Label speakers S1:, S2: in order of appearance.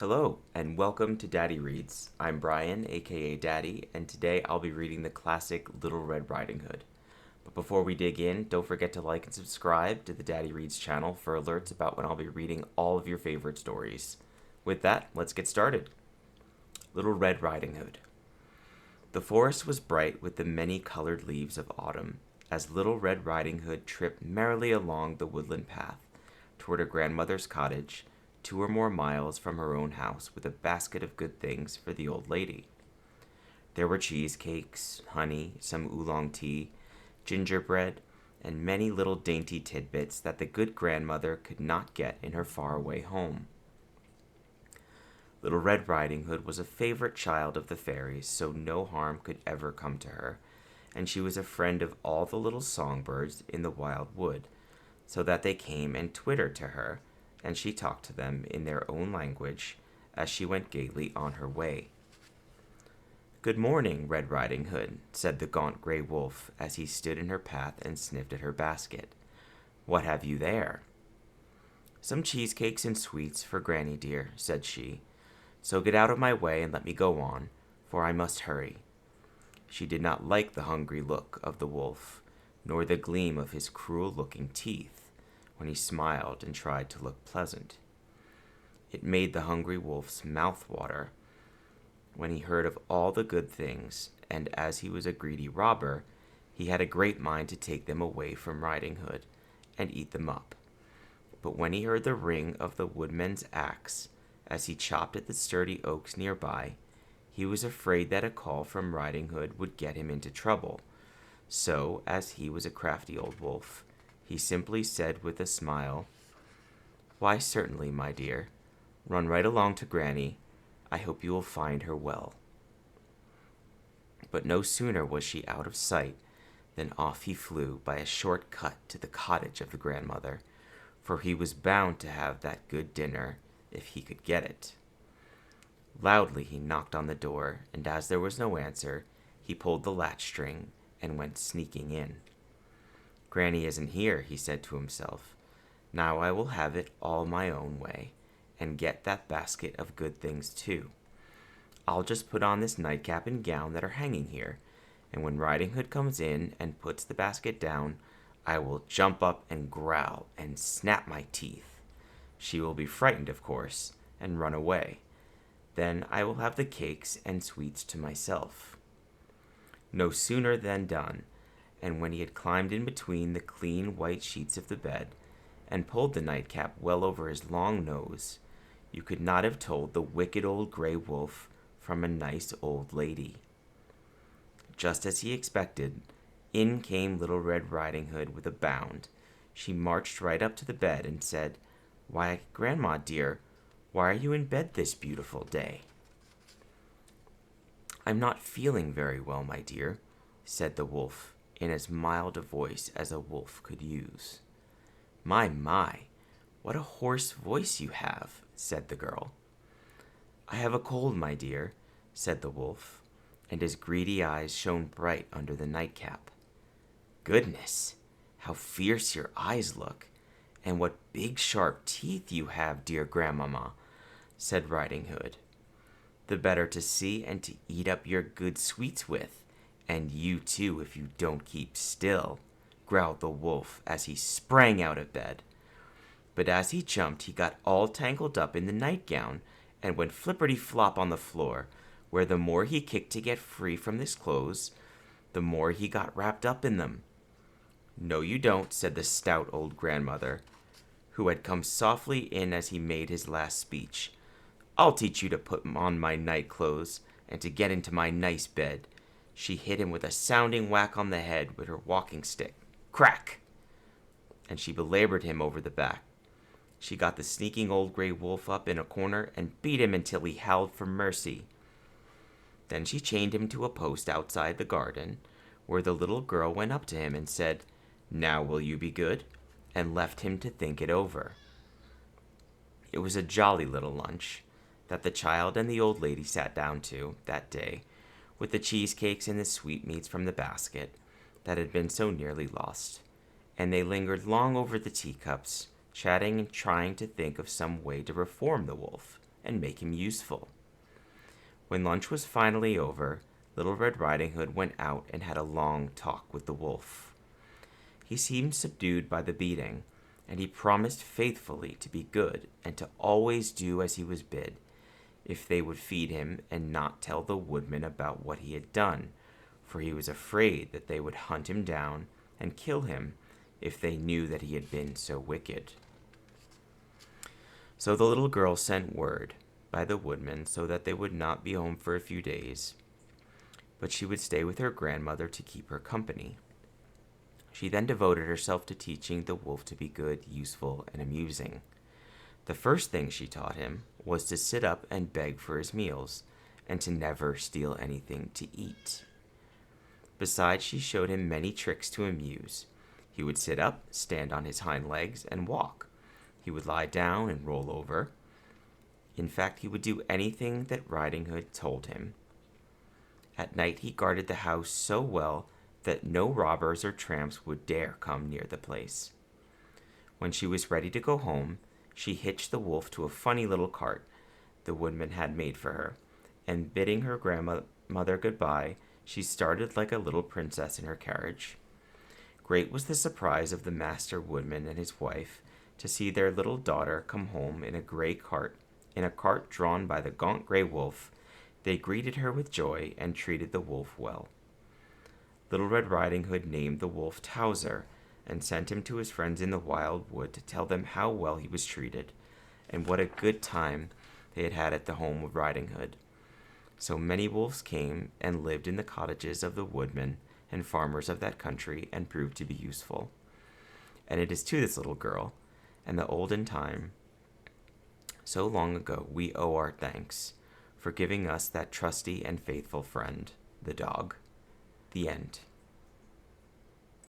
S1: Hello, and welcome to Daddy Reads. I'm Brian, aka Daddy, and today I'll be reading the classic Little Red Riding Hood. But before we dig in, don't forget to like and subscribe to the Daddy Reads channel for alerts about when I'll be reading all of your favorite stories. With that, let's get started. Little Red Riding Hood. The forest was bright with the many colored leaves of autumn, as Little Red Riding Hood tripped merrily along the woodland path toward her grandmother's cottage, 2 or more miles from her own house, with a basket of good things for the old lady. There were cheesecakes, honey, some oolong tea, gingerbread, and many little dainty tidbits that the good grandmother could not get in her faraway home. Little Red Riding Hood was a favorite child of the fairies, so no harm could ever come to her, and she was a friend of all the little songbirds in the wild wood, so that they came and twittered to her, and she talked to them in their own language as she went gaily on her way. "Good morning, Red Riding Hood," said the gaunt gray wolf as he stood in her path and sniffed at her basket. "What have you there?" "Some cheesecakes and sweets for Granny dear," said she. "So get out of my way and let me go on, for I must hurry." She did not like the hungry look of the wolf, nor the gleam of his cruel-looking teeth when he smiled and tried to look pleasant. It made the hungry wolf's mouth water when he heard of all the good things, and as he was a greedy robber, he had a great mind to take them away from Riding Hood and eat them up. But when he heard the ring of the woodman's axe as he chopped at the sturdy oaks nearby, he was afraid that a call from Riding Hood would get him into trouble. So, as he was a crafty old wolf, he simply said with a smile, "Why, certainly, my dear. Run right along to Granny. I hope you will find her well." But no sooner was she out of sight than off he flew by a short cut to the cottage of the grandmother, for he was bound to have that good dinner if he could get it. Loudly he knocked on the door, and as there was no answer, he pulled the latch string and went sneaking in. "Granny isn't here," he said to himself. "Now I will have it all my own way, and get that basket of good things too. I'll just put on this nightcap and gown that are hanging here, and when Riding Hood comes in and puts the basket down, I will jump up and growl and snap my teeth. She will be frightened, of course, and run away. Then I will have the cakes and sweets to myself." No sooner than done, and when he had climbed in between the clean white sheets of the bed, and pulled the nightcap well over his long nose, you could not have told the wicked old gray wolf from a nice old lady. Just as he expected, in came Little Red Riding Hood with a bound. She marched right up to the bed and said, "Why, Grandma dear, why are you in bed this beautiful day?" "I'm not feeling very well, my dear," said the wolf, in as mild a voice as a wolf could use. My, what a hoarse voice you have," said the girl. "I have a cold, my dear," said the wolf, and his greedy eyes shone bright under the nightcap. "Goodness, how fierce your eyes look, and what big sharp teeth you have, dear grandmamma," said Riding Hood. "The better to see and to eat up your good sweets with, and you too if you don't keep still," growled the wolf as he sprang out of bed. But as he jumped he got all tangled up in the nightgown and went flipperty-flop on the floor, where the more he kicked to get free from his clothes, the more he got wrapped up in them. "No, you don't," said the stout old grandmother, who had come softly in as he made his last speech. "I'll teach you to put on my night clothes and to get into my nice bed." She hit him with a sounding whack on the head with her walking stick. Crack! And she belabored him over the back. She got the sneaking old gray wolf up in a corner and beat him until he howled for mercy. Then she chained him to a post outside the garden, where the little girl went up to him and said, "Now will you be good?" and left him to think it over. It was a jolly little lunch that the child and the old lady sat down to that day, with the cheesecakes and the sweetmeats from the basket that had been so nearly lost, and they lingered long over the teacups, chatting and trying to think of some way to reform the wolf. and make him useful. When lunch was finally over, Little Red Riding Hood went out and had a long talk with the wolf. He seemed subdued by the beating, and he promised faithfully to be good and to always do as he was bid, if they would feed him and not tell the woodman about what he had done, for he was afraid that they would hunt him down and kill him if they knew that he had been so wicked. So the little girl sent word by the woodman so that they would not be home for a few days, but she would stay with her grandmother to keep her company. She then devoted herself to teaching the wolf to be good, useful, and amusing. The first thing she taught him was to sit up and beg for his meals, and to never steal anything to eat. Besides, she showed him many tricks to amuse. He would sit up, stand on his hind legs, and walk. He would lie down and roll over. In fact, he would do anything that Riding Hood told him. At night he guarded the house so well that no robbers or tramps would dare come near the place. When she was ready to go home, she hitched the wolf to a funny little cart the woodman had made for her, and bidding her grandmother goodbye, she started like a little princess in her carriage. Great was the surprise of the master woodman and his wife to see their little daughter come home in a cart drawn by the gaunt gray wolf. They greeted her with joy and treated the wolf well. Little Red Riding Hood named the wolf Towser, and sent him to his friends in the wild wood to tell them how well he was treated, and what a good time they had had at the home of Riding Hood. So many wolves came and lived in the cottages of the woodmen and farmers of that country, and proved to be useful. And it is to this little girl, and the olden time, so long ago, we owe our thanks for giving us that trusty and faithful friend, the dog. The end.